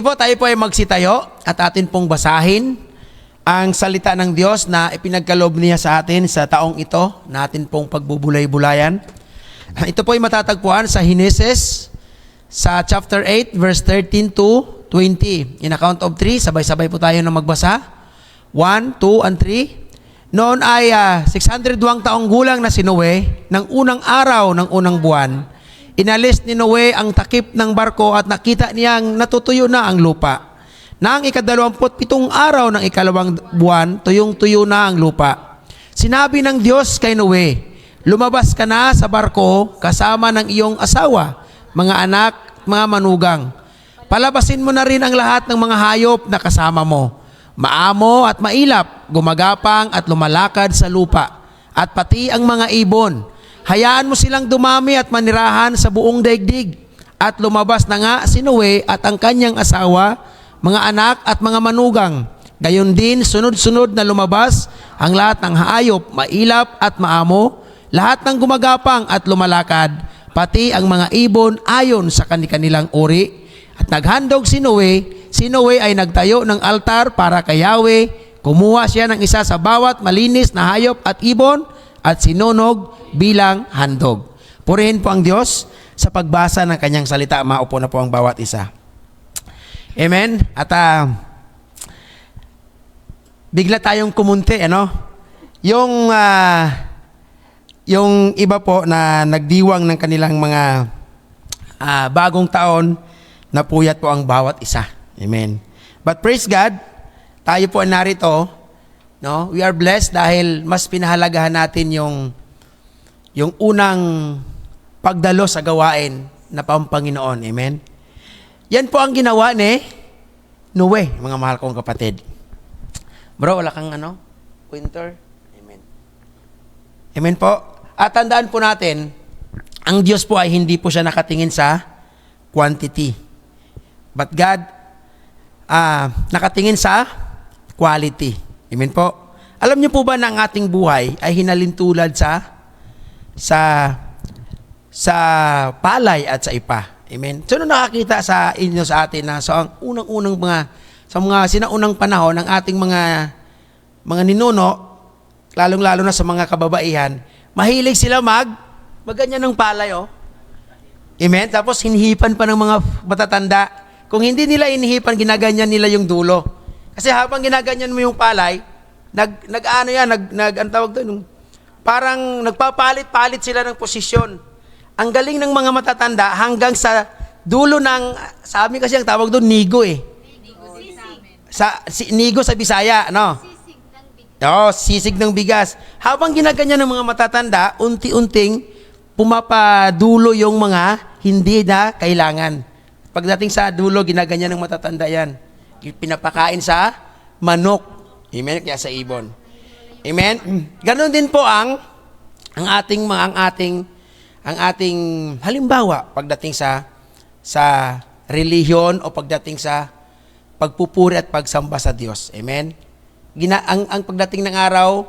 Tayo po ay magsitayo at atin pong basahin ang salita ng Diyos na ipinagkaloob niya sa atin sa taong ito na atin pong pagbubulay-bulayan. Ito po ay matatagpuan sa Genesis sa chapter 8 verse 13 to 20. In a count of 3, sabay-sabay po tayo na magbasa. 1, 2, and 3. Noon ay 602 taong gulang na si Noe ng unang araw ng unang buwan. Inalis ni Noe ang takip ng barko at nakita niyang natutuyo na ang lupa. Nang ika-27 araw ng ikalawang buwan, tuyong-tuyo na ang lupa. Sinabi ng Diyos kay Noe, lumabas ka na sa barko kasama ng iyong asawa, mga anak, mga manugang. Palabasin mo na rin ang lahat ng mga hayop na kasama mo. Maamo at mailap, gumagapang at lumalakad sa lupa, at pati ang mga ibon. Hayaan mo silang dumami at manirahan sa buong daigdig. At lumabas na nga si Noe at ang kanyang asawa, mga anak at mga manugang. Gayon din, sunod-sunod na lumabas ang lahat ng hayop, mailap at maamo, lahat ng gumagapang at lumalakad, pati ang mga ibon ayon sa kanilang uri. At naghandog si Noe ay nagtayo ng altar para kay Yahweh. Kumuha siya ng isa sa bawat malinis na hayop at ibon at sinunog bilang handog. Purihin po ang Diyos sa pagbasa ng kanyang salita. Maupo na po ang bawat isa. Amen? At bigla tayong kumunti, ano? Yung iba po na nagdiwang ng kanilang mga bagong taon, napuyat po ang bawat isa. Amen. But praise God, tayo po narito, no? We are blessed dahil mas pinahalagahan natin yung unang pagdalo sa gawain na Panginoon. Amen. Yan po ang ginawa ni Noe, mga mahal kong kapatid. Bro, wala kang pointer? Amen. Amen po. At tandaan po natin, ang Diyos po ay hindi po siya nakatingin sa quantity. But God, nakatingin sa quality. Amen po. Alam niyo po ba na ang ating buhay ay hinalintulad sa palay at sa ipa? Amen. So, nakakita sa inyo sa atin na ang unang-unang sa mga sinaunang panahon ng ating mga ninuno, lalong-lalo na sa mga kababaihan, mahilig sila magganyan ng palay, oh. Amen. Tapos hinihipan pa ng mga matatanda. Kung hindi nila inihipan, ginaganyan nila yung dulo. Kasi habang ginaganyan mo yung palay, ang tawag doon, parang nagpapalit-palit sila ng posisyon. Ang galing ng mga matatanda hanggang sa dulo sa amin kasi ang tawag doon, nigo eh. Nigo sa Bisaya, no? Sisig ng bigas. Habang ginaganyan ng mga matatanda, unti-unting pumapadulo yung mga hindi na kailangan. Pagdating sa dulo, ginaganyan ng matatanda yan. Pinapakain sa manok. Amen? Kaya sa ibon. Amen? Ganon din po ang ating halimbawa pagdating sa relihiyon o pagdating sa pagpupuri at pagsamba sa Diyos. Amen? Ang pagdating ng araw,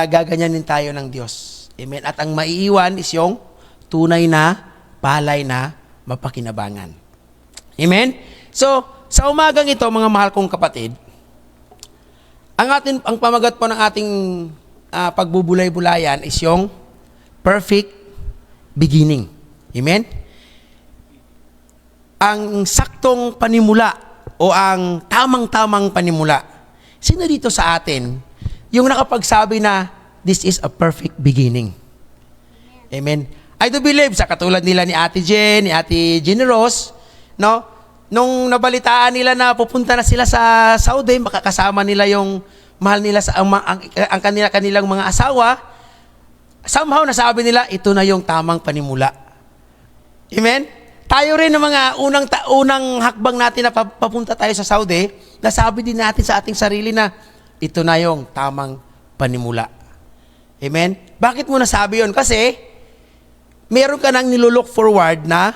gaganyanin tayo ng Diyos. Amen? At ang maiiwan is yung tunay na palay na mapakinabangan. Amen? So, sa umagang ito, mga mahal kong kapatid, ang pamagat po ng ating pagbubulay-bulayan is yung perfect beginning. Amen? Ang saktong panimula o ang tamang-tamang panimula. Sino dito sa atin yung nakapagsabi na this is a perfect beginning? Amen? I do believe sa katulad nila ni Ate Jen, ni Ate Jenny Rose, no? Nung nabalitaan nila na pupunta na sila sa Saudi, makakasama nila yung mahal nila ang kanilang mga asawa, somehow nasabi nila, ito na yung tamang panimula. Amen? Tayo rin ng mga unang hakbang natin na papunta tayo sa Saudi, nasabi din natin sa ating sarili na ito na yung tamang panimula. Amen? Bakit mo nasabi yun? Kasi meron ka nang nilulook forward na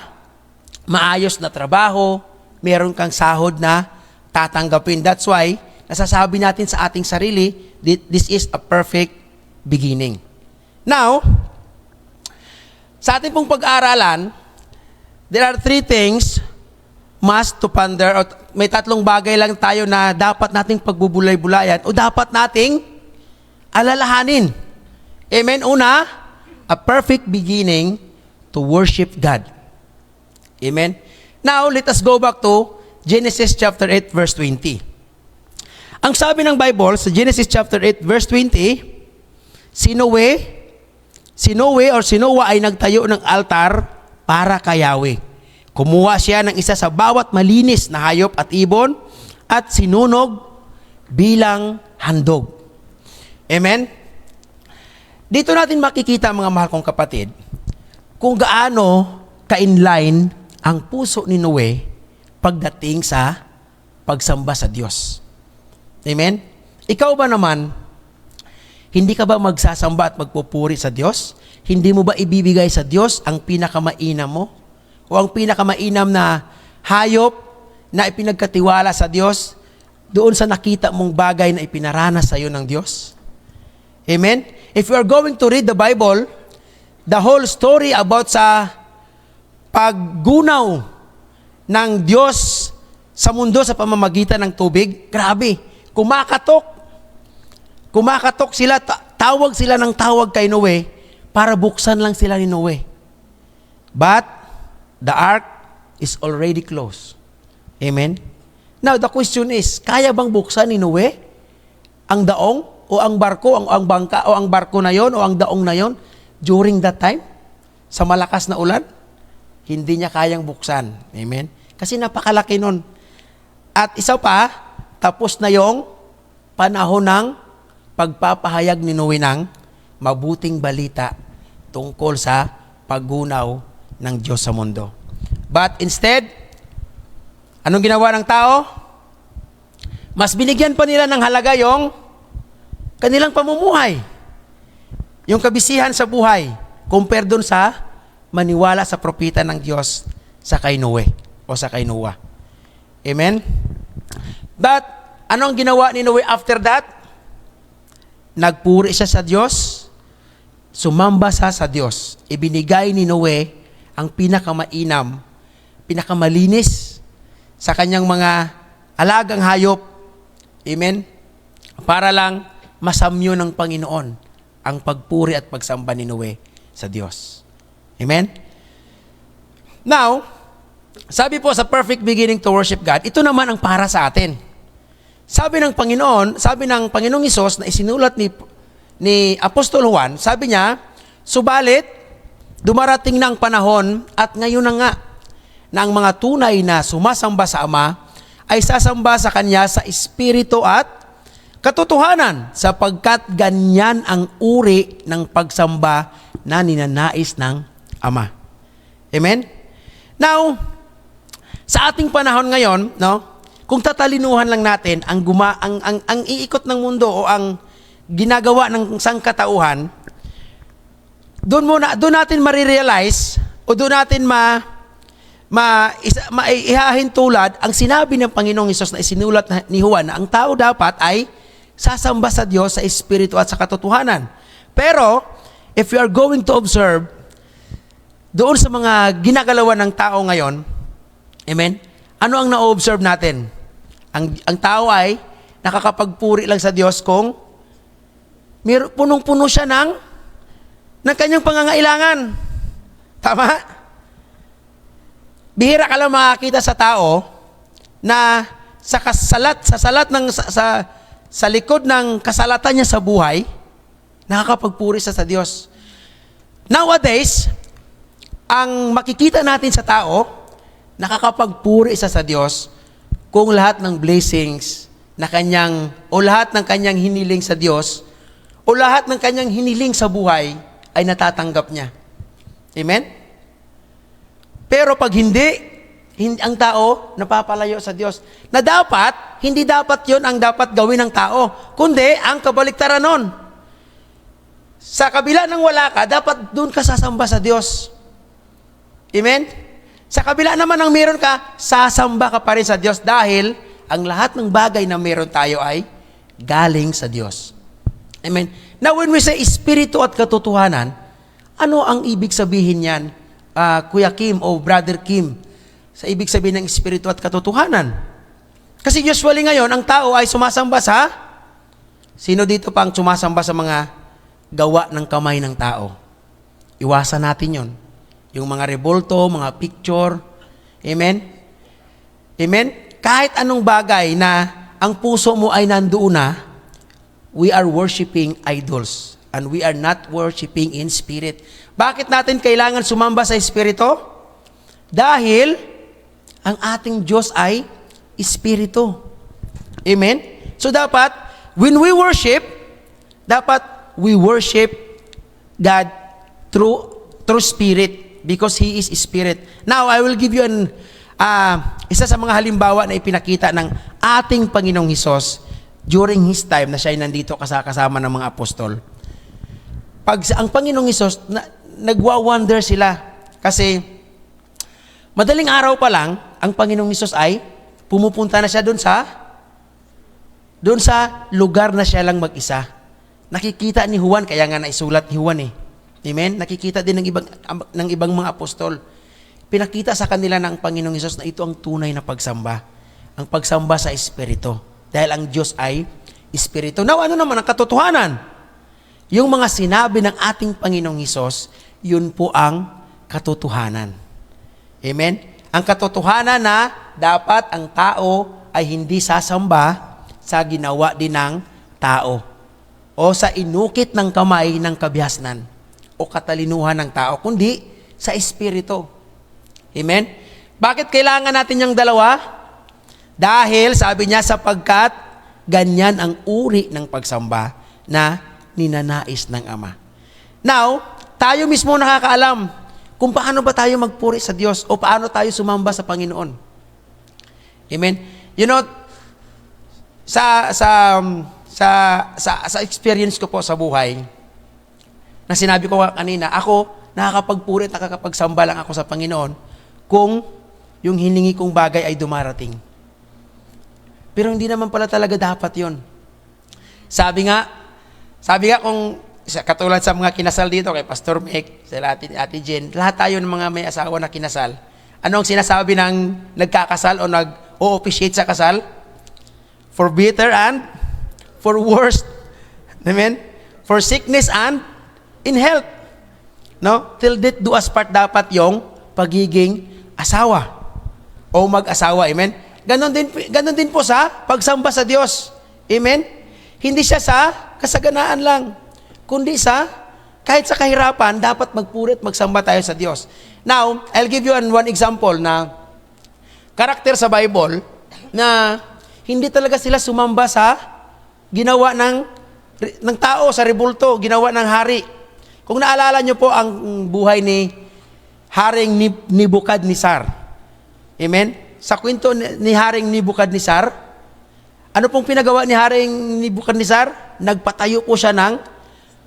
maayos na trabaho, meron kang sahod na tatanggapin. That's why, nasasabi natin sa ating sarili, this is a perfect beginning. Now, sa ating pong pag-aaralan, there are three things must to ponder or may tatlong bagay lang tayo na dapat nating pagbubulay-bulayan o dapat nating alalahanin. Amen? Una, a perfect beginning to worship God. Amen? Now, let us go back to Genesis chapter 8, verse 20. Ang sabi ng Bible sa Genesis chapter 8, verse 20, si Noah ay nagtayo ng altar para kay Yahweh. Kumuha siya ng isa sa bawat malinis na hayop at ibon at sinunog bilang handog. Amen? Dito natin makikita, mga mahal kong kapatid, kung gaano ka-inline ang puso ni Noe pagdating sa pagsamba sa Diyos. Amen? Ikaw ba naman, hindi ka ba magsasamba at magpupuri sa Diyos? Hindi mo ba ibibigay sa Diyos ang pinakamainam mo? O ang pinakamainam na hayop na ipinagkatiwala sa Diyos doon sa nakita mong bagay na ipinaranas sa iyo ng Diyos? Amen? If you are going to read the Bible, the whole story about sa paggunaw ng Diyos sa mundo sa pamamagitan ng tubig, grabe, kumakatok sila, tawag sila ng tawag kay Noe para buksan lang sila ni Noe. But the ark is already closed. Amen? Now, the question is, kaya bang buksan ni Noe ang daong o ang barko, ang bangka o ang barko na yon o ang daong na yon during that time? Sa malakas na ulan? Hindi niya kayang buksan. Amen? Kasi napakalaki nun. At isa pa, tapos na yung panahon ng pagpapahayag ni Noe ng mabuting balita tungkol sa paggunaw ng Diyos sa mundo. But instead, anong ginawa ng tao? Mas binigyan pa nila ng halaga yung kanilang pamumuhay. Yung kabisihan sa buhay, compare dun sa maniwala sa propeta ng Diyos sa kay Noe o sa kay Noah. Amen? But, anong ginawa ni Noe after that? Nagpuri siya sa Diyos, sumamba siya sa Diyos. Ibinigay ni Noe ang pinakamainam, pinakamalinis sa kanyang mga alagang hayop. Amen? Para lang masamyo ng Panginoon ang pagpuri at pagsamba ni Noe sa Diyos. Amen? Now, sabi po sa perfect beginning to worship God, ito naman ang para sa atin. Sabi ng Panginoong Hesus na isinulat ni Apostol Juan, sabi niya, subalit, dumarating na ang panahon at ngayon na nga na ang mga tunay na sumasamba sa Ama ay sasamba sa Kanya sa Espiritu at katotohanan sapagkat ganyan ang uri ng pagsamba na ninanais ng Ama. Amen? Now, sa ating panahon ngayon, no, kung tatalinuhan lang natin ang iikot ng mundo o ang ginagawa ng sangkatauhan, doon natin marirealize o doon natin maihahintulad ang sinabi ng Panginoong Hesus na isinulat ni Juan na ang tao dapat ay sasamba sa Diyos sa Espiritu at sa katotohanan. Pero, if you are going to observe doon sa mga ginagalawan ng tao ngayon, amen, ano ang na-observe natin? Ang tao ay nakakapagpuri lang sa Diyos kung punong-puno siya ng kanyang pangangailangan. Tama? Bihira ka lang makakita sa tao na sa likod ng kasalatan niya sa buhay, nakakapagpuri siya sa Diyos. Nowadays, ang makikita natin sa tao, nakakapagpuri siya sa Diyos kung lahat ng blessings na lahat ng kanyang hiniling sa Diyos o lahat ng kanyang hiniling sa buhay ay natatanggap niya. Amen? Pero pag hindi ang tao napapalayo sa Diyos. Na hindi dapat yon ang dapat gawin ng tao, kundi ang kabaliktaran nun. Sa kabila ng wala ka, dapat doon ka sasamba sa Diyos. Amen? Sa kabila naman ng meron ka, sasamba ka pa rin sa Diyos dahil ang lahat ng bagay na meron tayo ay galing sa Diyos. Amen? Now, when we say Espiritu at katotohanan, ano ang ibig sabihin yan, Kuya Kim o Brother Kim, sa ibig sabihin ng Espiritu at katotohanan? Kasi usually ngayon, ang tao ay sumasamba sa, sino dito pang sumasamba sa mga gawa ng kamay ng tao? Iwasan natin yon. Yung mga rebulto, mga picture. Amen? Amen? Kahit anong bagay na ang puso mo ay nandoon na, we are worshiping idols. And we are not worshiping in spirit. Bakit natin kailangan sumamba sa espiritu? Dahil ang ating Diyos ay espiritu. Amen? So dapat, when we worship, dapat we worship God through spirit because He is spirit. Now, I will give you isa sa mga halimbawa na ipinakita ng ating Panginoong Hesus during His time na siya ay nandito kasama ng mga apostol. Pag ang Panginoong Hesus, nagwa-wonder sila kasi madaling araw pa lang, ang Panginoong Hesus ay pumupunta na siya doon sa lugar na siya lang mag-isa. Nakikita ni Juan, kaya nga naisulat ni Juan eh. Amen? Nakikita din ng ibang mga apostol. Pinakita sa kanila ng Panginoong Hesus na ito ang tunay na pagsamba. Ang pagsamba sa Espiritu. Dahil ang Diyos ay Espiritu. Now, ano naman ang katotohanan? Yung mga sinabi ng ating Panginoong Hesus, yun po ang katotohanan. Amen? Ang katotohanan na dapat ang tao ay hindi sasamba sa ginawa din ng tao o sa inukit ng kamay ng kabihasnan o katalinuhan ng tao, kundi sa Espiritu. Amen? Bakit kailangan natin yung dalawa? Dahil, sabi niya, sapagkat ganyan ang uri ng pagsamba na ninanais ng Ama. Now, tayo mismo nakakaalam kung paano ba tayo magpuri sa Diyos o paano tayo sumamba sa Panginoon. Amen? You know, sa experience ko po sa buhay, na sinabi ko kanina, ako nakakapagpuri at nakakapagsamba lang ako sa Panginoon kung yung hiningi kong bagay ay dumarating. Pero hindi naman pala talaga dapat yon. Sabi nga kung katulad sa mga kinasal dito, kay Pastor Mick, sa Ate Jen, lahat tayo ng mga may asawa na kinasal. Anong sinasabi ng nagkakasal o nag-o-officiate sa kasal? For better and for worse. Amen? For sickness and in health. No? Till death do us part dapat yung pagiging asawa o mag-asawa. Amen? Ganon din po sa pagsamba sa Diyos. Amen? Hindi siya sa kasaganaan lang, kundi kahit sa kahirapan, dapat magpuri at magsamba tayo sa Diyos. Now, I'll give you one example na karakter sa Bible na hindi talaga sila sumamba sa ginawa ng tao, sa rebulto, ginawa ng hari. Kung naalala nyo po ang buhay ni Haring Nebuchadnezzar. Amen? Sa kwento ni Haring Nebuchadnezzar, ano pong pinagawa ni Haring Nebuchadnezzar? Nagpatayo po siya ng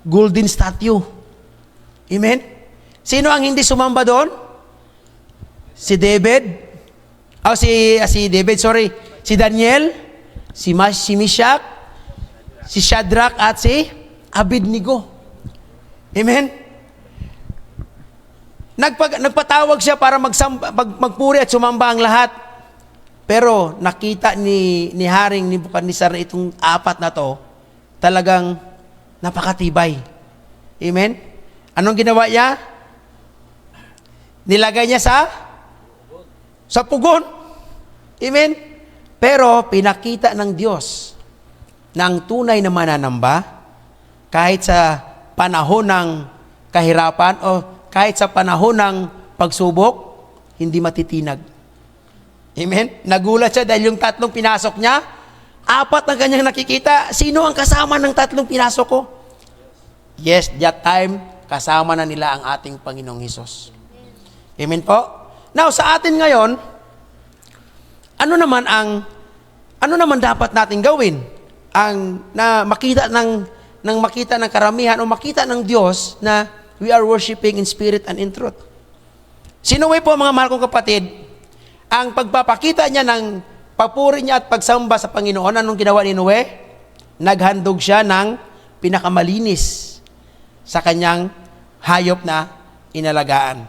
golden statue. Amen? Sino ang hindi sumamba doon? Si Daniel, si Meshach, si Shadrach at si Abednego. Amen? Nagpatawag siya para magpuri at sumamba ang lahat. Pero nakita ni Haring Nebuchadnezzar na itong apat na to, talagang napakatibay. Amen? Anong ginawa niya? Nilagay niya sa pugon. Amen? Pero pinakita ng Diyos na ang tunay na mananamba, kahit sa panahon ng kahirapan o kahit sa panahon ng pagsubok, hindi matitinag. Amen? Nagulat siya dahil yung tatlong pinasok niya, apat na kanyang nakikita. Sino ang kasama ng tatlong pinasok ko? Yes, that time, kasama na nila ang ating Panginoong Hesus. Amen po? Now, sa atin ngayon, ano naman dapat natin gawin? Na makita ng karamihan o makita ng Diyos na we are worshiping in spirit and in truth. Sinuway po, mga mahal kong kapatid, ang pagpapakita niya ng papuri niya at pagsamba sa Panginoon, anong ginawa ni Noe? Naghandog siya ng pinakamalinis sa kanyang hayop na inalagaan.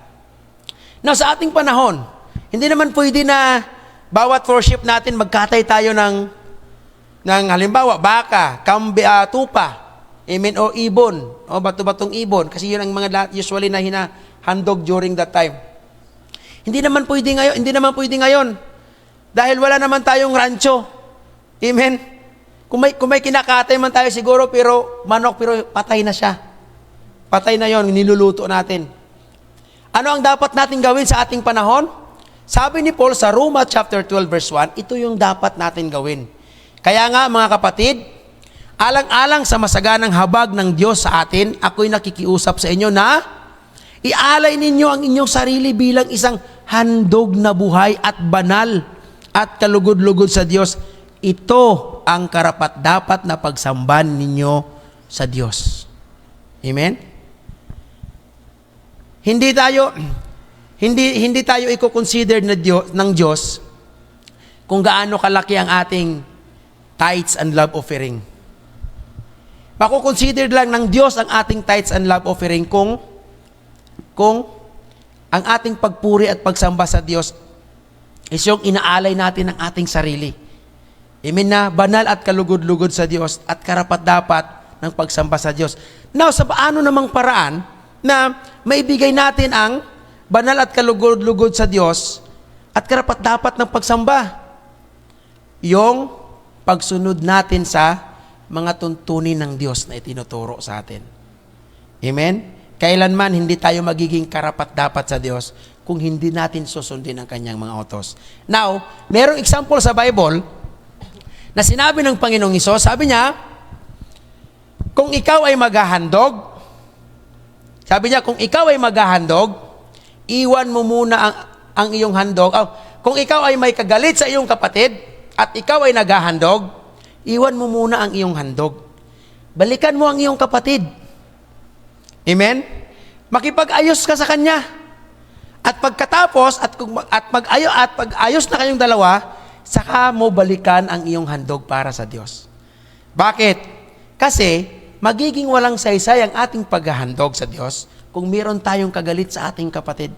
Now, sa ating panahon, hindi naman pwede na bawat worship natin, magkatay tayo ng halimbawa, baka, tupa, amen, o ibon, o bato-batong ibon, kasi yun ang mga usually na hinahandog during that time. Hindi naman pwede ngayon, dahil wala naman tayong rancho, amen. Kung may kinakatay man tayo siguro, pero manok, pero patay na siya. Patay na yon, niluluto natin. Ano ang dapat natin gawin sa ating panahon? Sabi ni Paul sa Roma chapter 12 verse 1, ito yung dapat natin gawin. Kaya nga mga kapatid, alang-alang sa masaganang habag ng Diyos sa atin, ako'y nakikiusap sa inyo na ialay ninyo ang inyong sarili bilang isang handog na buhay at banal at kalugod-lugod sa Diyos. Ito ang karapat-dapat na pagsamban ninyo sa Diyos. Amen? Hindi tayo i-consider ng Diyos kung gaano kalaki ang ating tithes and love offering. Mako-consider lang ng Diyos ang ating tithes and love offering kung ang ating pagpuri at pagsamba sa Diyos is yung inaalay natin ng ating sarili. Amen na banal at kalugod-lugod sa Diyos at karapat-dapat ng pagsamba sa Diyos. Now, sa paano namang paraan na maibigay natin ang banal at kalugod-lugod sa Diyos at karapat-dapat ng pagsamba? Yung pagsunod natin sa mga tuntunin ng Diyos na itinuturo sa atin. Amen? Kailanman hindi tayo magiging karapat-dapat sa Diyos kung hindi natin susundin ang kanyang mga utos. Now, merong example sa Bible na sinabi ng Panginoong Hesus, sabi niya, kung ikaw ay maghahandog, iwan mo muna ang iyong handog. Kung ikaw ay may kagalit sa iyong kapatid, at ikaw ay naghahandog, iwan mo muna ang iyong handog. Balikan mo ang iyong kapatid. Amen? Makipag-ayos ka sa kanya. At pagkatapos, at pag-ayos na kayong dalawa, saka mo balikan ang iyong handog para sa Diyos. Bakit? Kasi magiging walang saysay ang ating paghahandog sa Diyos kung meron tayong kagalit sa ating kapatid.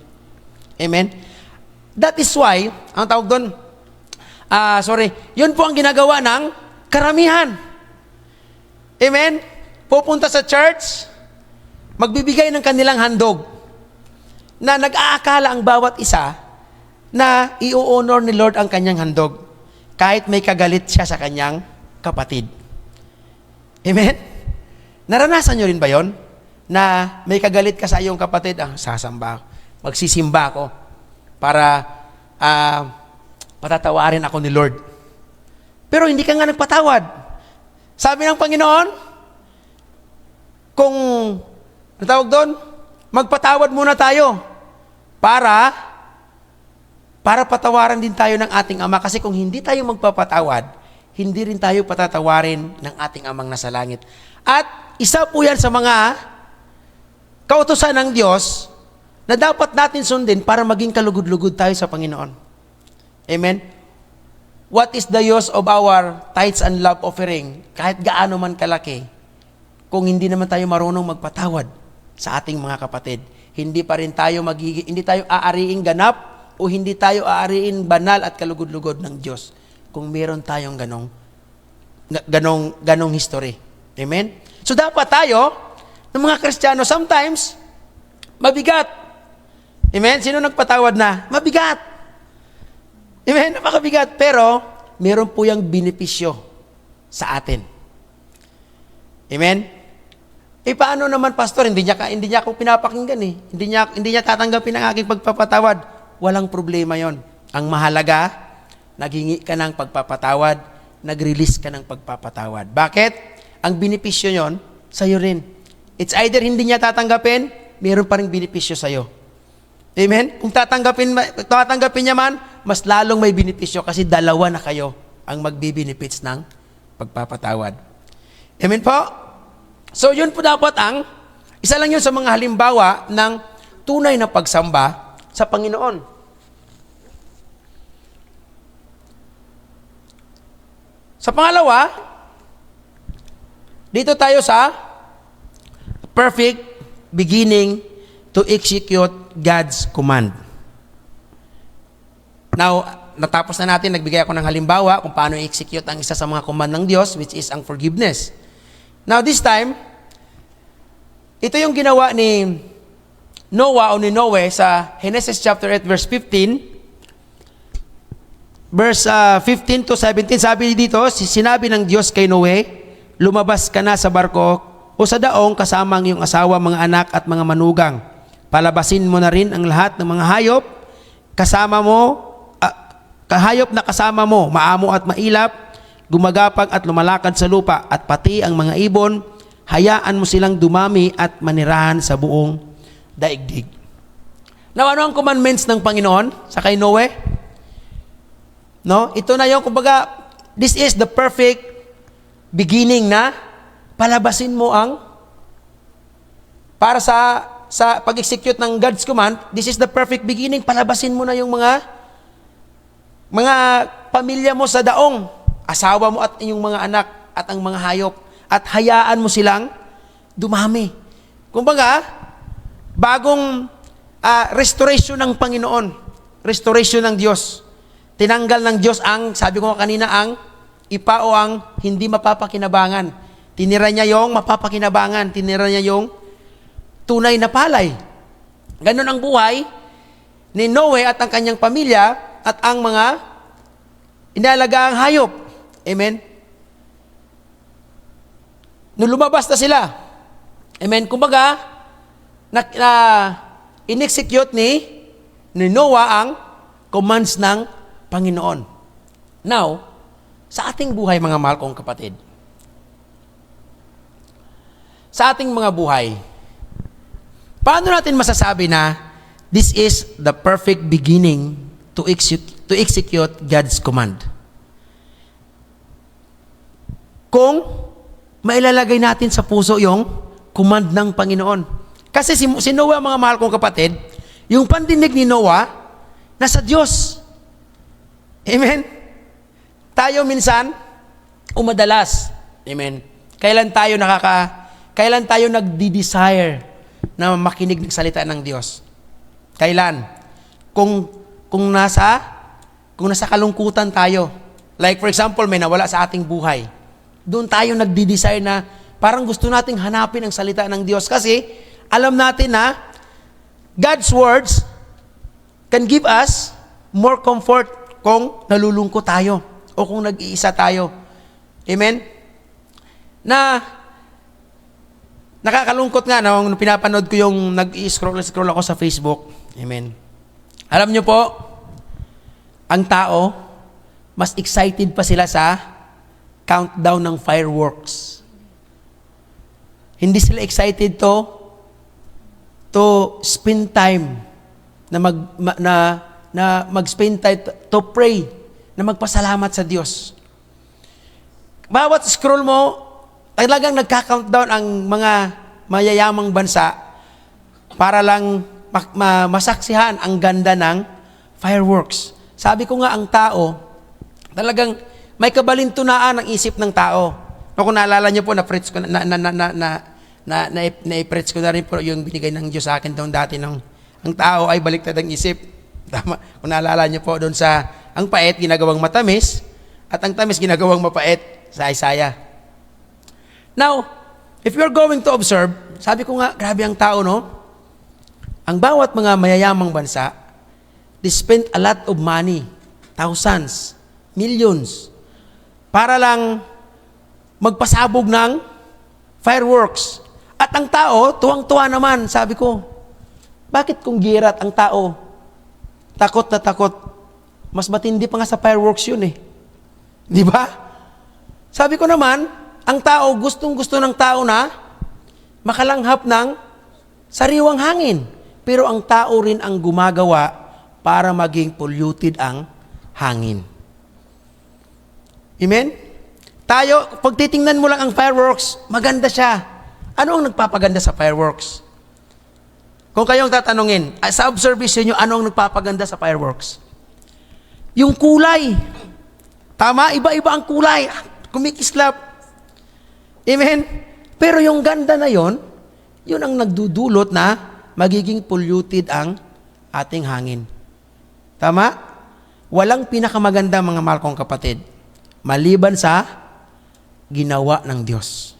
Amen? That is why, ang tawag doon, yun po ang ginagawa ng karamihan. Amen? Pupunta sa church, magbibigay ng kanilang handog na nag-aakala ang bawat isa na i-honor ni Lord ang kanyang handog kahit may kagalit siya sa kanyang kapatid. Amen? Naranasan nyo rin ba yon? Na may kagalit ka sa iyong kapatid, sasamba ako, magsisimba ako para patatawarin ako ni Lord. Pero hindi ka nga nagpatawad. Sabi ng Panginoon, kung natawag doon, magpatawad muna tayo para patawaran din tayo ng ating Ama. Kasi kung hindi tayo magpapatawad, hindi rin tayo patatawarin ng ating Amang nasa langit. At isa po yan sa mga kautusan ng Diyos na dapat natin sundin para maging kalugod-lugod tayo sa Panginoon. Amen? What is the use of our tithes and love offering? Kahit gaano man kalaki, kung hindi naman tayo marunong magpatawad sa ating mga kapatid, hindi tayo aariing ganap o hindi tayo aariin banal at kalugod-lugod ng Diyos kung meron tayong ganong history. Amen? So dapat tayo, ng mga Kristiyano, sometimes, mabigat. Amen? Sino nagpatawad na? Mabigat. Amen? Napakabigat. Pero, meron po yung benepisyo sa atin. Amen? Paano naman, Pastor? Hindi niya ako pinapakinggan eh. Hindi niya tatanggapin ang aking pagpapatawad. Walang problema yon. Ang mahalaga, naghingi ka ng pagpapatawad, nag-release ka ng pagpapatawad. Bakit? Ang benepisyo yon, sa'yo rin. It's either hindi niya tatanggapin, meron pa rin benepisyo sa'yo. Amen? Kung tatanggapin niya man, mas lalong may benepisyo kasi dalawa na kayo ang magbi-benefits ng pagpapatawad. Amen po? So yun po dapat isa lang yun sa mga halimbawa ng tunay na pagsamba sa Panginoon. Sa pangalawa, dito tayo sa perfect beginning to execute God's command. Now, natapos na natin, nagbigay ako ng halimbawa kung paano i-execute ang isa sa mga command ng Diyos, which is ang forgiveness. Now this time, ito yung ginawa ni Noah o ni Noe sa Genesis chapter 8 verse 15. Verse 15 to 17, sabi dito, sinabi ng Diyos kay Noe, lumabas ka na sa barko o sa daong kasama ang iyong asawa, mga anak at mga manugang. Palabasin mo na rin ang lahat ng mga hayop, kahayop na kasama mo, maamo at mailap, gumagapang at lumalakad sa lupa, at pati ang mga ibon, hayaan mo silang dumami at manirahan sa buong daigdig. Now, ano ang commandments ng Panginoon sa kay Noe? No? Ito na yung, kumbaga, this is the perfect beginning na palabasin mo ang, para sa pag-execute ng God's command, this is the perfect beginning, palabasin mo na yung mga pamilya mo sa daong, asawa mo at inyong mga anak at ang mga hayop, at hayaan mo silang dumami. Kumbaga, bagong restoration ng Panginoon, restoration ng Diyos. Tinanggal ng Diyos ang, sabi ko kanina, ang ipa o ang hindi mapapakinabangan. Tinira niya yung mapapakinabangan, tinira niya yung tunay na palay. Ganon ang buhay ni Noe at ang kanyang pamilya at ang mga inalagaang hayop. Amen? Nung lumabas na sila, amen, kumbaga, in-execute ni Noah ang commands ng Panginoon. Now, sa ating buhay, mga mahal kong kapatid, sa ating mga buhay, paano natin masasabi na this is the perfect beginning to execute God's command? Kung mailalagay natin sa puso yung command ng Panginoon. Kasi si Noah, mga mahal kong kapatid, yung pandinig ni Noah, nasa Diyos. Amen? Tayo minsan, madalas, amen, kailan tayo nagdi-desire na makinig ng salita ng Diyos? Kailan? Kung nasa kalungkutan tayo. Like for example, may nawala sa ating buhay. Doon tayo nagdi-desire na parang gusto nating hanapin ang salita ng Diyos kasi alam natin na God's words can give us more comfort kung nalulungkot tayo o kung nag-iisa tayo. Amen? Nakakalungkot nga nung pinapanood ko yung nag-i-scroll ako sa Facebook. Amen. Alam nyo po, ang tao, mas excited pa sila sa countdown ng fireworks. Hindi sila excited to spend time na mag-spend time to pray, na magpasalamat sa Diyos. Bawat scroll mo, talagang nagka-countdown ang mga mayayamang bansa para lang masaksihan ang ganda ng fireworks. Sabi ko nga, ang tao, talagang may kabalintunaan ang isip ng tao. Kung naalala niyo po, na-preach ko na-preach ko na rin po yung binigay ng Diyos sa akin doon dati ng ang tao ay baliktad ang isip. Tama. Kung naalala niyo po doon sa ang pait ginagawang matamis at ang tamis ginagawang mapait sa Isaiah. Now, if you're going to observe, sabi ko nga, grabe ang tao, no? Ang bawat mga mayayamang bansa, they spend a lot of money, thousands, millions, para lang magpasabog ng fireworks. At ang tao, tuwang-tuwa naman. Sabi ko, bakit kung girat ang tao, takot na takot, mas matindi pa nga sa fireworks yun eh. Di ba? Sabi ko naman, ang tao, gustong-gusto ng tao na makalanghap ng sariwang hangin. Pero ang tao rin ang gumagawa para maging polluted ang hangin. Amen? Tayo, pag titingnan mo lang ang fireworks, maganda siya. Ano ang nagpapaganda sa fireworks? Kung kayong tatanungin, sa observation nyo, ano ang nagpapaganda sa fireworks? Yung kulay. Tama? Iba-iba ang kulay. Kumikislap. Amen? Pero yung ganda na yon, yun ang nagdudulot na magiging polluted ang ating hangin. Tama? walang pinakamaganda mga mahal kong kapatid, maliban sa ginawa ng Diyos.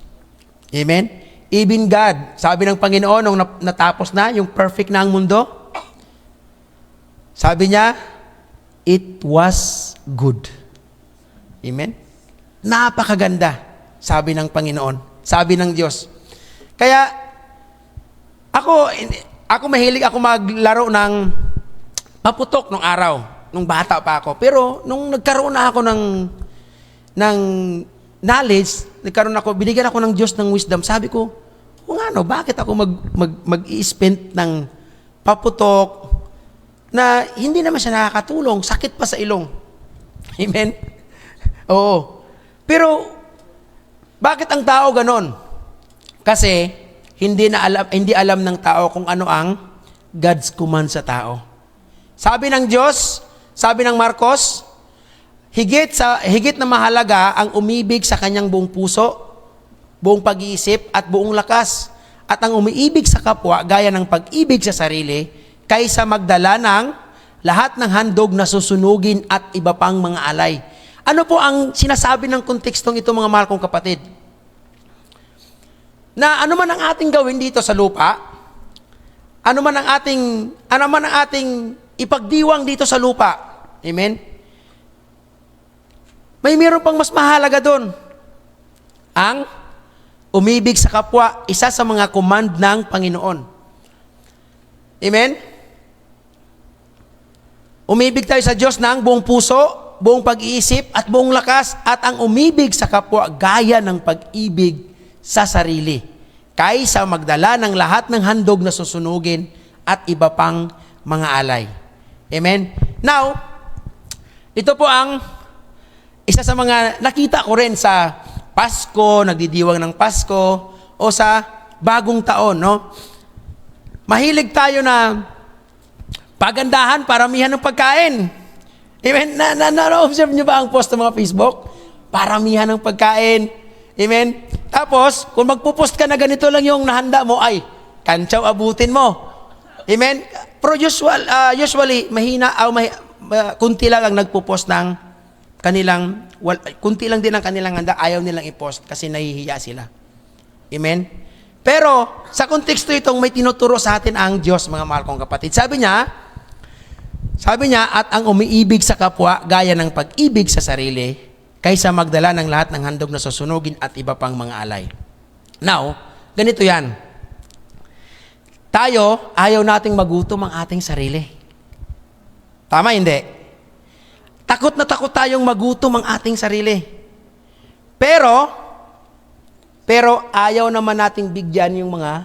Amen? Even God, sabi ng Panginoon, nung natapos na, yung perfect na ang mundo, sabi niya, it was good. Amen? Napakaganda, sabi ng Panginoon, sabi ng Diyos. Kaya, ako mahilig ako maglaro ng paputok nung araw, nung bata pa ako. Pero, nung nagkaroon na ako ng knowledge, binigyan ako ng Diyos ng wisdom, sabi ko, kung ano, bakit ako mag-i-spend ng paputok na hindi naman siya nakakatulong, sakit pa sa ilong. Amen? Oo. Pero, bakit ang tao ganon? Kasi, hindi alam ng tao kung ano ang God's command sa tao. Sabi ng Diyos, sabi ng Marcos, higit na mahalaga ang umibig sa kanyang buong puso, buong pag-iisip at buong lakas, at ang umiibig sa kapwa gaya ng pag-ibig sa sarili, kaysa magdala ng lahat ng handog na susunugin at iba pang mga alay. Ano po ang sinasabi ng kontekstong ito, mga mahal kong kapatid? Na ano man ang ating gawin dito sa lupa, ano man ang ating ipagdiwang dito sa lupa, amen? May meron pang mas mahalaga doon. Ang umibig sa kapwa, isa sa mga command ng Panginoon. Amen? Umibig tayo sa Diyos ng buong puso, buong pag-iisip, at buong lakas, at ang umibig sa kapwa gaya ng pag-ibig sa sarili, kaysa magdala ng lahat ng handog na susunugin at iba pang mga alay. Amen? Now, ito po ang isa sa mga nakita ko rin sa Pasko, nagdidiwang ng Pasko, o sa bagong taon, no? Mahilig tayo na pagandahan, paramihan ng pagkain. Amen? Na-observe nyo ba ang post ng mga Facebook? Paramihan ng pagkain. Amen? Tapos, kung magpupost ka na ganito lang yung nahanda mo, ay, kantsaw abutin mo. Amen? Pero usually, kunti lang ang nagpupost ng kanilang, kunti lang din ang kanilang handa, ayaw nilang i-post kasi nahihiya sila. Amen? Pero, sa konteksto itong may tinuturo sa atin ang Diyos, mga mahal kong kapatid. Sabi niya, at ang umiibig sa kapwa, gaya ng pag-ibig sa sarili, kaysa magdala ng lahat ng handog na susunugin at iba pang mga alay. Now, ganito yan. Tayo, ayaw nating magutom ang ating sarili. Tama, hindi? Takot na takot tayong magutom ang ating sarili. Pero ayaw naman nating bigyan yung mga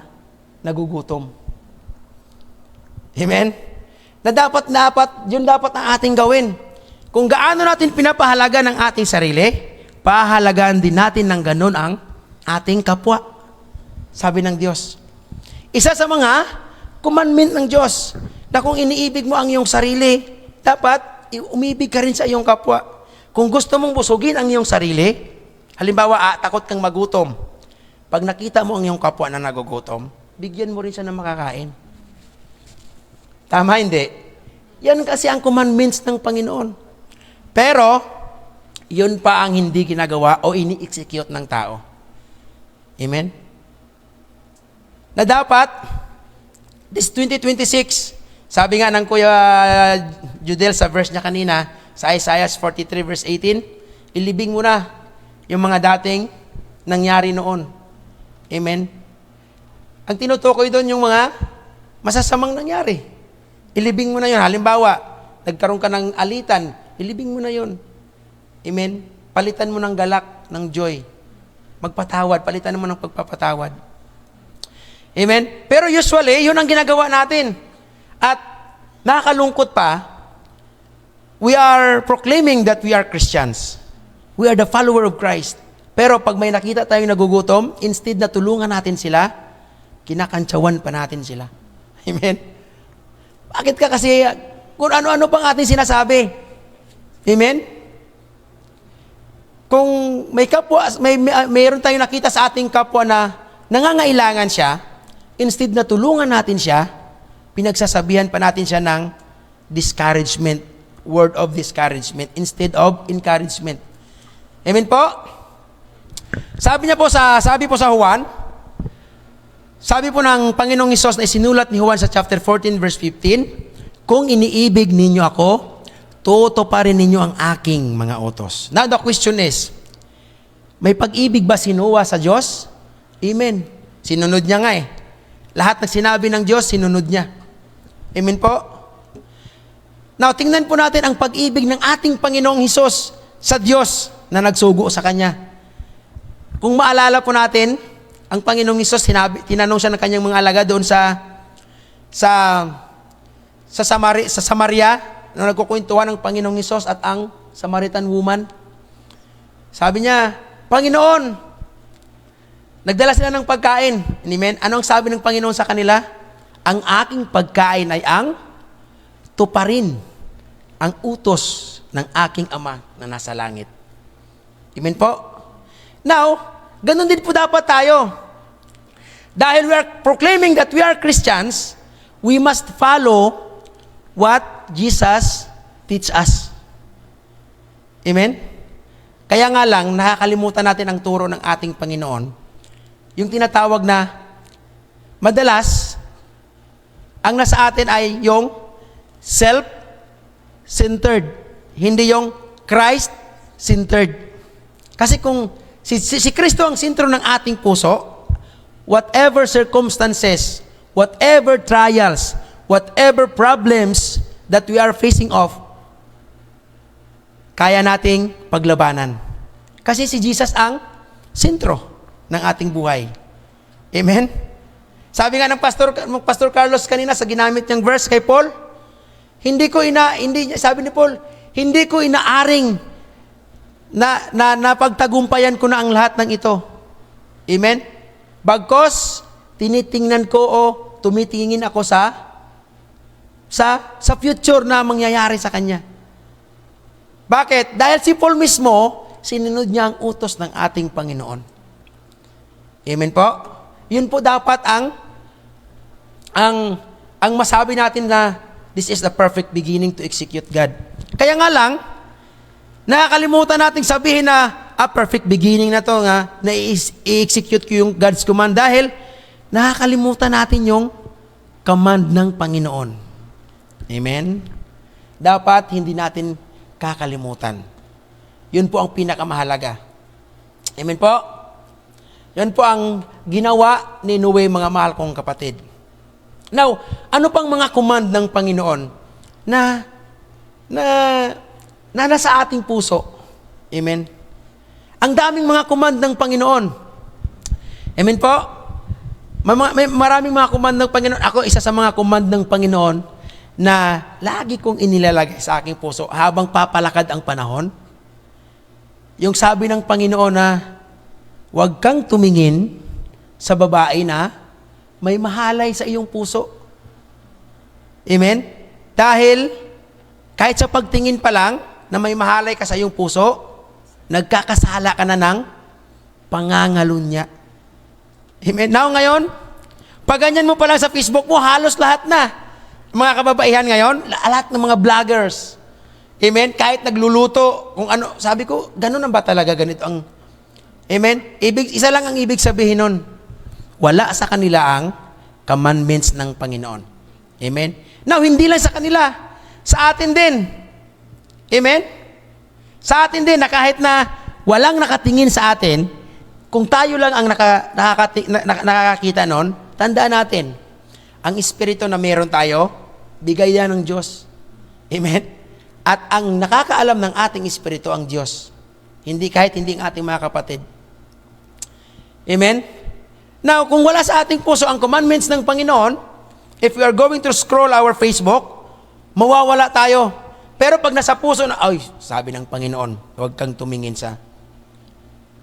nagugutom. Amen? Yun dapat ang ating gawin. Kung gaano natin pinapahalaga ng ating sarili, pahalagaan din natin ng ganun ang ating kapwa. Sabi ng Diyos. Isa sa mga commandment ng Diyos, na kung iniibig mo ang iyong sarili, dapat umibig ka rin sa iyong kapwa. Kung gusto mong busugin ang iyong sarili, halimbawa, takot kang magutom. Pag nakita mo ang iyong kapwa na nagugutom, bigyan mo rin siya ng makakain. Tama, hindi? Yan kasi ang commandments ng Panginoon. Pero, yun pa ang hindi ginagawa o ini-execute ng tao. Amen? Na dapat, this 2026, sabi nga ng Kuya Judel sa verse niya kanina, sa Isaiah 43 verse 18, ilibing mo na yung mga dating nangyari noon. Amen? Ang tinutukoy doon yung mga masasamang nangyari. Ilibing mo na yun. Halimbawa, nagkaroon ka ng alitan, ilibing mo na yun. Amen? Palitan mo ng galak, ng joy. Magpatawad, palitan mo ng pagpapatawad. Amen? Pero usually, yun ang ginagawa natin. At nakakalungkot pa, we are proclaiming that we are Christians. We are the follower of Christ. Pero pag may nakita tayong nagugutom, instead na tulungan natin sila, kinakantsawan pa natin sila. Amen? Bakit ka kasi, kung ano-ano pang ating sinasabi. Amen? Kung mayroon tayong nakita sa ating kapwa na nangangailangan siya, instead na tulungan natin siya, pinagsasabihan pa natin siya ng discouragement word of discouragement instead of encouragement. Amen po? Sabi po sa Juan, sabi po ng Panginoong Hesus na isinulat ni Juan sa chapter 14 verse 15, kung iniibig ninyo ako, tutuparin ninyo ang aking mga utos. Now the question is, may pag-ibig ba si Noah sa Diyos? Amen. Sinunod niya nga eh. Lahat ng sinabi ng Diyos, sinunod niya. Amen po? Now, tingnan po natin ang pag-ibig ng ating Panginoong Hesus sa Diyos na nagsugo sa Kanya. Kung maalala po natin, ang Panginoong Hesus, tinanong siya ng kanyang mga alaga doon sa Samaria, na nagkukwentuhan ng Panginoong Hesus at ang Samaritan woman. Sabi niya, Panginoon, nagdala sila ng pagkain. Amen? Anong sabi ng Panginoon sa kanila? Ang aking pagkain ay ang tuparin ang utos ng aking Ama na nasa langit. Amen po? Now, ganun din po dapat tayo. Dahil we are proclaiming that we are Christians, we must follow what Jesus teach us. Amen? Kaya nga lang, nakakalimutan natin ang turo ng ating Panginoon. Yung tinatawag na, madalas, ang nasa atin ay yung self-centered, hindi yung Christ-centered. Kasi kung si Kristo ang sentro ng ating puso, whatever circumstances, whatever trials, whatever problems that we are facing off, kaya nating paglabanan. Kasi si Jesus ang sentro ng ating buhay. Amen? Sabi nga ng Pastor Carlos kanina sa ginamit niyang verse kay Paul, sabi ni Paul, hindi ko inaaring na napagtagumpayan ko na ang lahat ng ito. Amen? Bagkos, tinitingnan ko o tumitingin ako sa future na mangyayari sa kanya. Bakit? Dahil si Paul mismo, sinunod niya ang utos ng ating Panginoon. Amen po? Yun po dapat ang masabi natin na this is the perfect beginning to execute God. Kaya nga lang, nakakalimutan nating sabihin na perfect beginning na to nga, na i-execute ko yung God's command dahil nakakalimutan natin yung command ng Panginoon. Amen? Dapat hindi natin kakalimutan. Yun po ang pinakamahalaga. Amen po? Yan po ang ginawa ni Noe, mga mahal kong kapatid. Now, ano pang mga command ng Panginoon na nasa ating puso? Amen? Ang daming mga command ng Panginoon. Amen po? May maraming mga command ng Panginoon. Ako, isa sa mga command ng Panginoon na lagi kong inilalagay sa aking puso habang papalakad ang panahon. Yung sabi ng Panginoon na huwag kang tumingin sa babae na may mahalay sa iyong puso. Amen? Dahil kahit sa pagtingin pa lang na may mahalay ka sa iyong puso, nagkakasala ka na ng pangangalunya. Amen? Now ngayon, pag ganyan mo pa lang sa Facebook mo, halos lahat na. Mga kababaihan ngayon, lahat ng mga vloggers. Amen? Kahit nagluluto, kung ano, sabi ko, ganun na ba talaga ganito ang... Amen? Isa lang ang ibig sabihin nun. Wala sa kanila ang commandments ng Panginoon. Amen? Now, hindi lang sa kanila, sa atin din. Amen? Sa atin din, na kahit na walang nakatingin sa atin, kung tayo lang ang nakakakita nun, tandaan natin, ang espiritu na meron tayo, bigay yan ng Diyos. Amen? At ang nakakaalam ng ating espiritu ang Diyos. Kahit hindi ang ating mga kapatid. Amen? Now, kung wala sa ating puso ang commandments ng Panginoon, if we are going to scroll our Facebook, mawawala tayo. Pero pag nasa puso na, sabi ng Panginoon, huwag kang tumingin sa...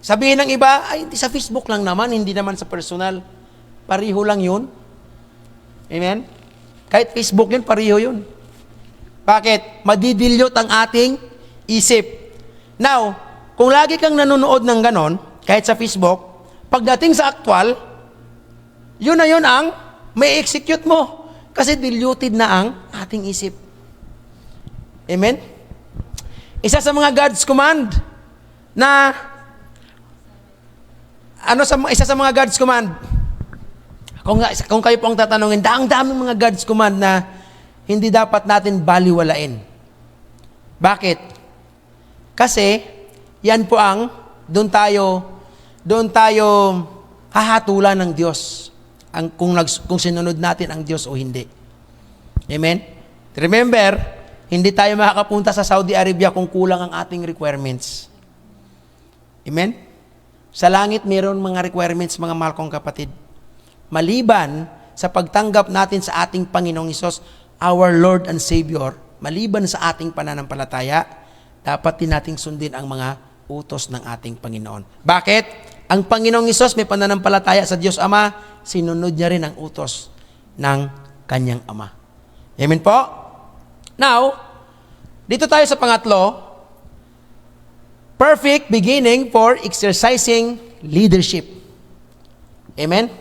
Sabihin ng iba, hindi sa Facebook lang naman, hindi naman sa personal. Pariho lang yun. Amen? Kahit Facebook yun, pariho yun. Bakit? Madidilyot ang ating isip. Now, kung lagi kang nanonood ng ganon, kahit sa Facebook, pagdating sa actual, yun na yun ang may execute mo. Kasi diluted na ang ating isip. Amen? Isa sa mga God's command na isa sa mga God's command. Kung kayo po ang tatanungin, daming mga God's command na hindi dapat natin baliwalain. Bakit? Kasi yan po ang doon tayo hahatulan ng Diyos kung sinunod natin ang Diyos o hindi. Amen? Remember, hindi tayo makakapunta sa Saudi Arabia kung kulang ang ating requirements. Amen? Sa langit, mayroon mga requirements, mga mahal kong kapatid. Maliban sa pagtanggap natin sa ating Panginoong Hesus, our Lord and Savior, maliban sa ating pananampalataya, dapat din nating sundin ang mga utos ng ating Panginoon. Bakit? Ang Panginoong Hesus may pananampalataya sa Diyos Ama, sinunod niya rin ang utos ng kanyang Ama. Amen po? Now, dito tayo sa pangatlo, perfect beginning for exercising leadership. Amen?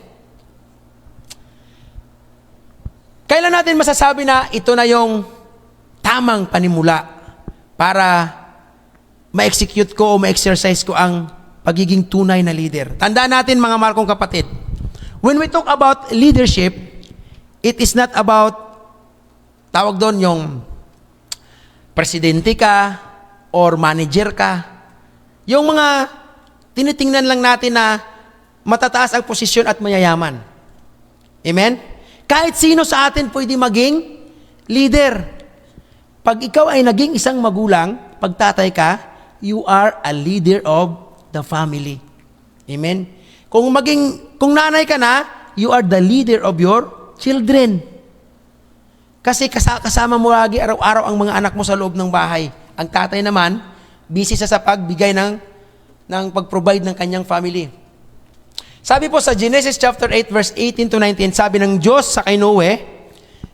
Kailan natin masasabi na ito na yung tamang panimula para ma-execute ko o ma-exercise ko ang pagiging tunay na leader? Tandaan natin mga mahal kong kapatid, when we talk about leadership, it is not about, tawag doon yung presidente ka or manager ka. Yung mga tinitingnan lang natin na matataas ang posisyon at mayayaman. Amen? Kahit sino sa atin pwede maging leader. Pag ikaw ay naging isang magulang, pag tatay ka, you are a leader of the family. Amen? Kung nanay ka na, you are the leader of your children. Kasi kasama mo lagi araw-araw ang mga anak mo sa loob ng bahay. Ang tatay naman, busy sa pagbigay ng pag-provide ng kanyang family. Sabi po sa Genesis chapter 8 verse 18 to 19, sabi ng Diyos sa kay Noe,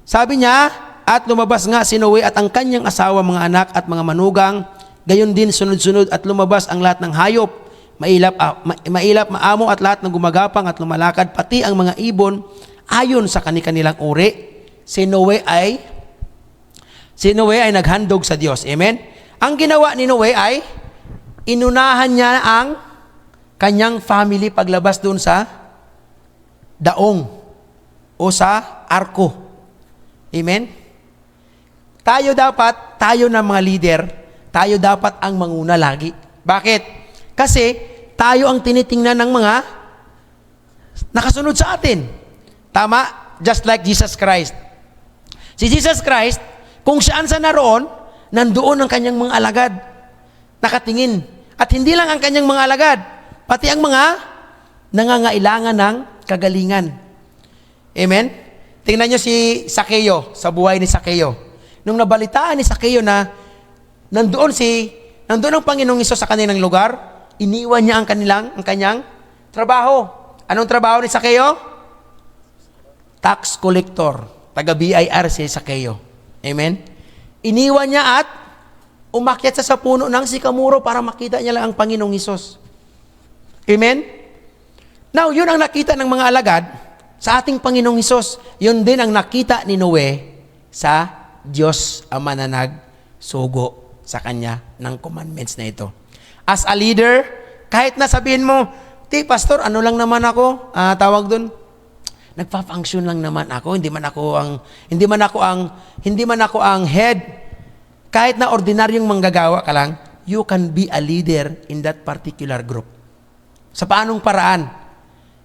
sabi niya, at lumabas nga si Noe at ang kanyang asawa, mga anak at mga manugang, gayon din sunod-sunod at lumabas ang lahat ng hayop, mailap, maamo at lahat ng gumagapang at lumalakad, pati ang mga ibon, ayon sa kanilang uri. Si Noe ay naghandog sa Diyos. Amen? Ang ginawa ni Noe ay, inunahan niya ang kanyang family paglabas doon sa daong o sa arko. Amen? Tayo na mga leader, tayo dapat ang manguna lagi. Bakit? Kasi tayo ang tinitingnan ng mga nakasunod sa atin. Tama? Just like Jesus Christ. Si Jesus Christ, kung saan sa naroon, nandoon ang kanyang mga alagad, nakatingin. At hindi lang ang kanyang mga alagad, pati ang mga nangangailangan ng kagalingan. Amen? Tingnan nyo si Sakeo, sa buhay ni Sakeo. Nung nabalitaan ni Sakeo na nandoon ang Panginoong Hesus sa kanilang lugar, iniwan niya ang kanyang trabaho. Anong trabaho ni Sakeo? Tax collector. Taga-BIR si Sakeo. Amen? Iniwan niya at umakyat sa puno ng sikamuro para makita niya lang ang Panginoong Hesus. Amen? Now, yun ang nakita ng mga alagad sa ating Panginoong Hesus. Yun din ang nakita ni Noe sa Diyos Ama na nagsugo sa kanya ng commandments na ito. As a leader, kahit na sabihin mo, pastor, ano lang naman ako, tawag dun, nagpa-function lang naman ako, hindi man ako ang head. Kahit na ordinaryong manggagawa ka lang, you can be a leader in that particular group. Sa paanong paraan?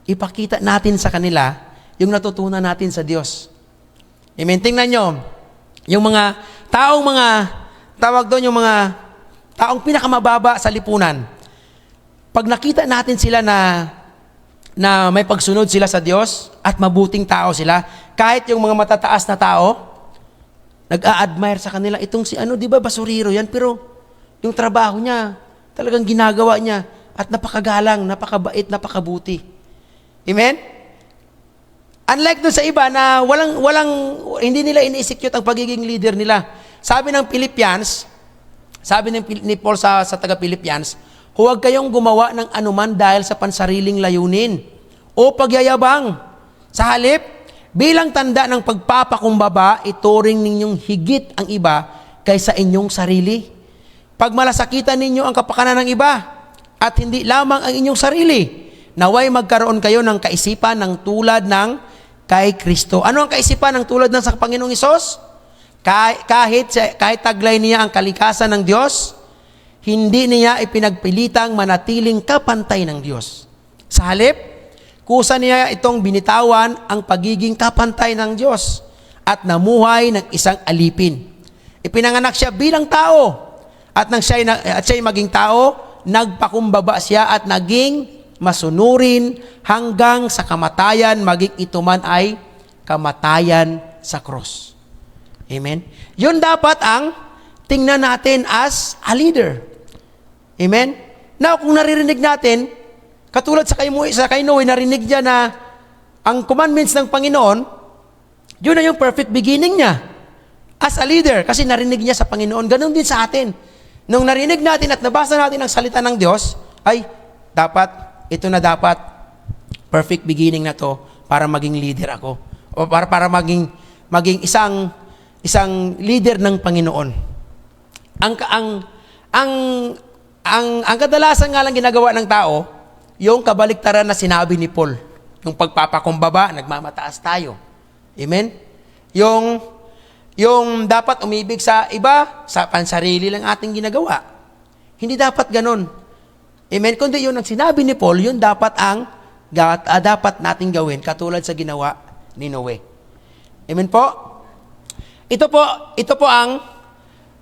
Ipakita natin sa kanila yung natutunan natin sa Diyos. Amen. Tingnan nyo, yung mga taong pinakamababa sa lipunan. Pag nakita natin sila na may pagsunod sila sa Diyos at mabuting tao sila, kahit yung mga matataas na tao, nag-a-admire sa kanila, itong si di ba basuriro yan, pero yung trabaho niya, talagang ginagawa niya, at napakagalang, napakabait, napakabuti. Amen? Unlike dun sa iba na hindi nila ini-execute ang pagiging leader nila. Sabi ng ni Paul sa taga-Philippians, huwag kayong gumawa ng anuman dahil sa pansariling layunin o pagyayabang. Sa halip, bilang tanda ng pagpapakumbaba, ituring ninyong higit ang iba kaysa inyong sarili. Pagmalasakitan ninyo ang kapakanan ng iba at hindi lamang ang inyong sarili. Naway magkaroon kayo ng kaisipan ng tulad ng kay Kristo. Ano ang kaisipan ng tulad ng sa Panginoong Hesus? Kahit taglay niya ang kalikasan ng Diyos, hindi niya ipinagpilitang manatiling kapantay ng Diyos. Sa halip, kusa niya itong binitawan ang pagiging kapantay ng Diyos at namuhay ng isang alipin. Ipinanganak siya bilang tao at nang siya'y maging tao, nagpakumbaba siya at naging masunurin hanggang sa kamatayan, maging ito man ay kamatayan sa cross. Amen? Yun dapat ang tingnan natin as a leader. Amen? Now, kung naririnig natin, katulad sa kay Noe, narinig niya na ang commandments ng Panginoon, yun na yung perfect beginning niya as a leader, kasi narinig niya sa Panginoon. Ganun din sa atin. Nung narinig natin at nabasa natin ang salita ng Diyos, ay ito na dapat perfect beginning na to para maging leader ako. O para maging isang leader ng Panginoon. Ang kadalasan nga lang ginagawa ng tao, yung kabaliktaran na sinabi ni Paul, yung pagpapakumbaba, nagmamataas tayo. Amen? Yung dapat umibig sa iba, sa pansarili lang ating ginagawa. Hindi dapat ganon. Amen? Kundi yun ang sinabi ni Paul, yun dapat dapat nating gawin, katulad sa ginawa ni Noe. Amen po? Ito po ang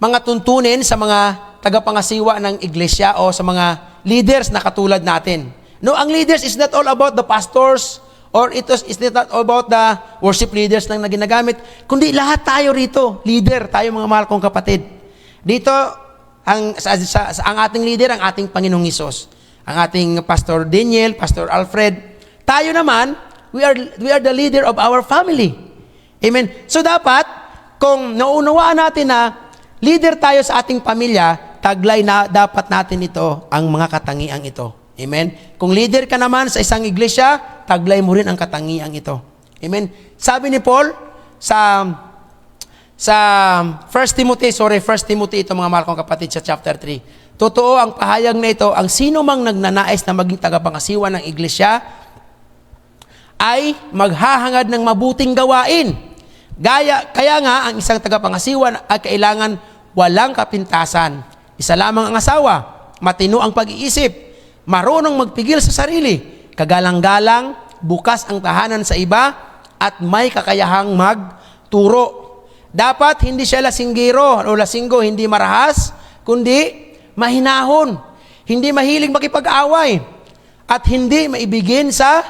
mga tuntunin sa mga tagapangasiwa ng iglesia o sa mga leaders na katulad natin. No, ang leaders is not all about the pastors or it's not all about the worship leaders lang na ginagamit, kundi lahat tayo rito, leader, tayo mga mahal kong kapatid. Dito, ang ating leader, ang ating Panginoong Hesus, ang ating Pastor Daniel, Pastor Alfred. Tayo naman, we are the leader of our family. Amen. So dapat, kung naunawaan natin na leader tayo sa ating pamilya, taglay na dapat natin ito, ang mga katangiang ito. Amen? Kung leader ka naman sa isang iglesia, taglay mo rin ang katangiang ito. Amen? Sabi ni Paul sa 1 Timothy ito mga mahal kong kapatid sa chapter 3. Totoo ang pahayag na ito, ang sino mang nagnanais na maging tagapangasiwa ng iglesia ay maghahangad ng mabuting gawain. Kaya nga, ang isang tagapangasiwa ay kailangan walang kapintasan. Isa lamang ang asawa, matino ang pag-iisip, marunong magpigil sa sarili, kagalang-galang, bukas ang tahanan sa iba, at may kakayahang magturo. Dapat hindi siya lasinggero o lasinggo, hindi marahas, kundi mahinahon, hindi mahilig makipag-away, at hindi maibigin sa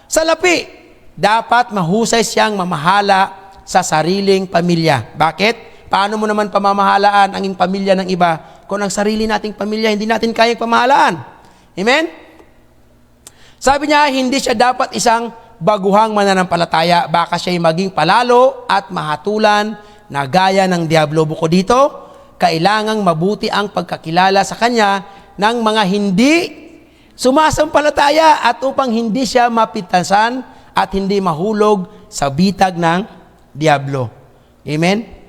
salapi. Dapat mahusay siyang mamahala sa sariling pamilya. Bakit? Paano mo naman pamamahalaan ang pamilya ng iba kung ang sarili nating pamilya hindi natin kayang pamahalaan? Amen? Sabi niya, hindi siya dapat isang baguhang mananampalataya, baka siya'y maging palalo at mahatulan na gaya ng diablo. Bukod dito, kailangang mabuti ang pagkakilala sa kanya ng mga hindi sumasampalataya at upang hindi siya mapitasan at hindi mahulog sa bitag ng diablo. Amen?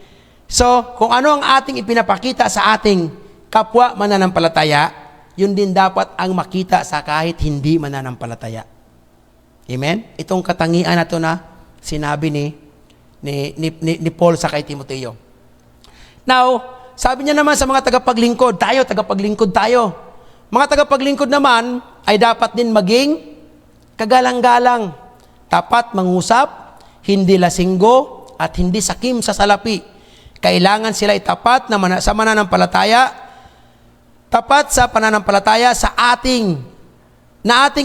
So, kung ano ang ating ipinapakita sa ating kapwa mananampalataya, yun din dapat ang makita sa kahit hindi mananampalataya. Amen? Itong katangian na ito na sinabi ni Paul sa kay Timoteo. Now, sabi niya naman sa mga tagapaglingkod tayo. Mga tagapaglingkod naman ay dapat din maging kagalang-galang, tapat mangusap, hindi lasinggo, at hindi sakim sa salapi. Kailangan sila ay tapat sa mananampalataya, tapat sa pananampalataya sa ating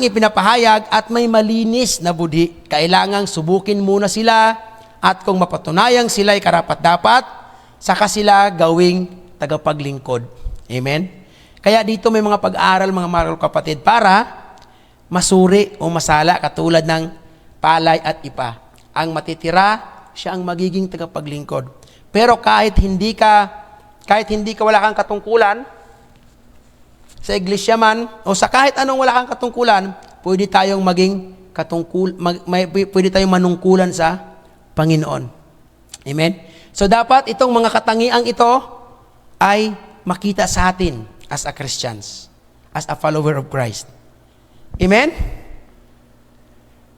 ipinapahayag at may malinis na budi. Kailangang subukin muna sila at kung mapatunayang sila ay karapat-dapat, saka sila gawing tagapaglingkod. Amen? Kaya dito may mga pag-aaral mga mahal kapatid para masuri o masala katulad ng palay at ipa. Ang matitira, siya ang magiging tagapaglingkod. Pero kahit hindi ka wala kang katungkulan, sa iglesia man, o sa kahit anong wala kang katungkulan, pwede tayong pwede tayong manungkulan sa Panginoon. Amen? So dapat itong mga katangiang ito ay makita sa atin as a Christians, as a follower of Christ. Amen?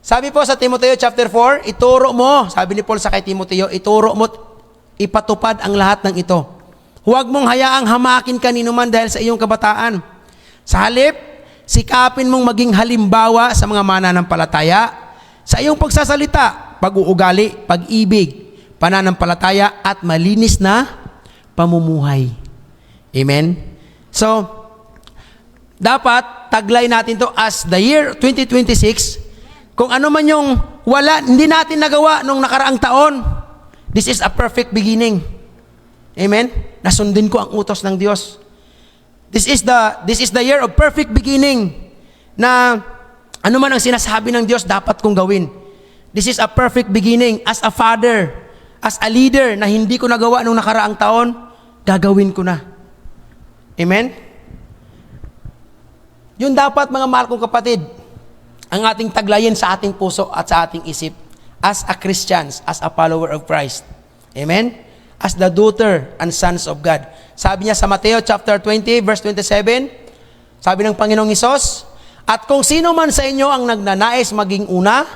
Sabi po sa Timoteo chapter 4, ituro mo, sabi ni Paul sa kay Timoteo, ituro mo, ipatupad ang lahat ng ito. Huwag mong hayaang hamakin kanino man dahil sa iyong kabataan. Sa halip, sikapin mong maging halimbawa sa mga mananampalataya, sa iyong pagsasalita, pag-uugali, pag-ibig, pananampalataya, at malinis na pamumuhay. Amen? So, dapat taglay natin to as the year 2026. Kung ano man yung hindi natin nagawa nung nakaraang taon, this is a perfect beginning. Amen? Nasundin ko ang utos ng Diyos. This is the year of perfect beginning na ano man ang sinasabi ng Diyos dapat kong gawin. This is a perfect beginning as a father, as a leader na hindi ko nagawa nung nakaraang taon, gagawin ko na. Amen? Yun dapat, mga mahal kong kapatid, ang ating taglayin sa ating puso at sa ating isip as a Christians, as a follower of Christ. Amen? As the daughter and sons of God. Sabi niya sa Mateo chapter 20, verse 27, sabi ng Panginoong Hesus, at kung sino man sa inyo ang nagnanais maging una,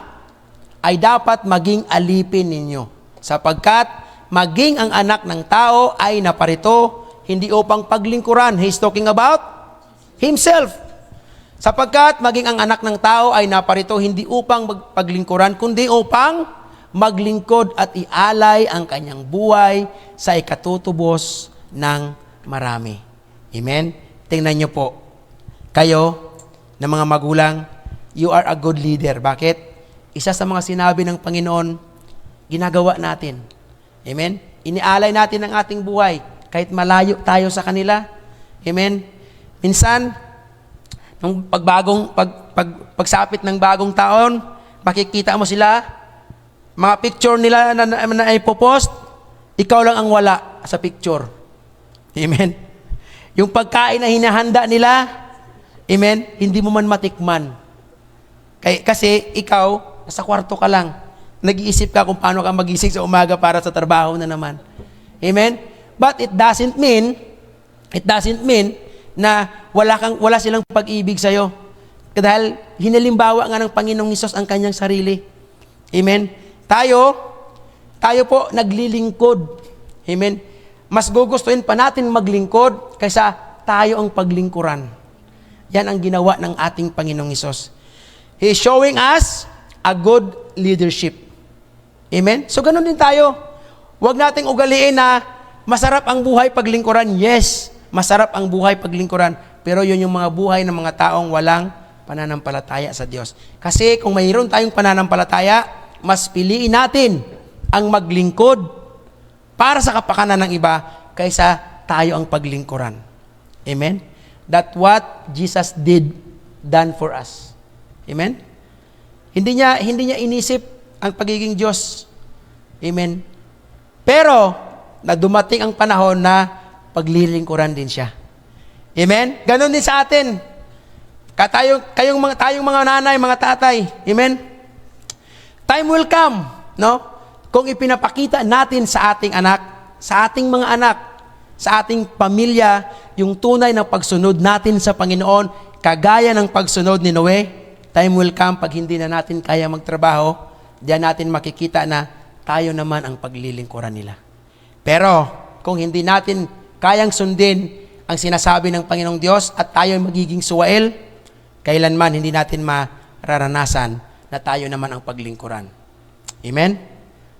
ay dapat maging alipin ninyo. Sapagkat maging ang anak ng tao ay naparito, hindi upang paglingkuran. He's talking about himself. Sapagkat maging ang anak ng tao ay naparito hindi upang paglingkuran, kundi upang maglingkod at ialay ang kanyang buhay sa ikatutubos ng marami. Amen? Tingnan niyo po, kayo na mga magulang, you are a good leader. Bakit? Isa sa mga sinabi ng Panginoon, ginagawa natin. Amen? Inialay natin ang ating buhay kahit malayo tayo sa kanila. Amen? Minsan, nung pagsapit ng bagong taon, makikita mo sila, mga picture nila na ipopost, ikaw lang ang wala sa picture. Amen? Yung pagkain na hinahanda nila, amen, hindi mo man matikman. Kasi ikaw, nasa kwarto ka lang. Nag-iisip ka kung paano ka magising sa umaga para sa trabaho na naman. Amen? But it doesn't mean na wala silang pag-ibig sa'yo. Dahil hinalimbawa nga ng Panginoong Hesus ang kanyang sarili. Amen? Tayo po naglilingkod. Amen? Mas gugustuhin pa natin maglingkod kaysa tayo ang paglingkuran. Yan ang ginawa ng ating Panginoong Hesus. He is showing us a good leadership. Amen? So ganun din tayo. Huwag nating ugaliin na masarap ang buhay paglingkuran. Yes, masarap ang buhay paglingkuran. Pero yun yung mga buhay ng mga taong walang pananampalataya sa Diyos. Kasi kung mayroon tayong pananampalataya, mas piliin natin ang maglingkod para sa kapakanan ng iba kaysa tayo ang paglingkuran. Amen? That's what Jesus done for us. Amen? Hindi niya inisip ang pagiging Diyos. Amen? Pero, na dumating ang panahon na paglilingkuran din siya. Amen? Ganon din sa atin. Tayong mga nanay, mga tatay. Amen? Time will come, no? Kung ipinapakita natin sa ating anak, sa ating mga anak, sa ating pamilya, yung tunay na pagsunod natin sa Panginoon, kagaya ng pagsunod ni Noe, time will come pag hindi na natin kaya magtrabaho, diyan natin makikita na tayo naman ang paglilingkuran nila. Pero, kung hindi natin kayang sundin ang sinasabi ng Panginoong Diyos at tayo magiging suwail, kailanman hindi natin mararanasan na tayo naman ang paglingkuran. Amen?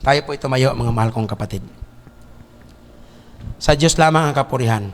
Tayo po itumayo, mga mahal kong kapatid. Sa Diyos lamang ang kapurihan.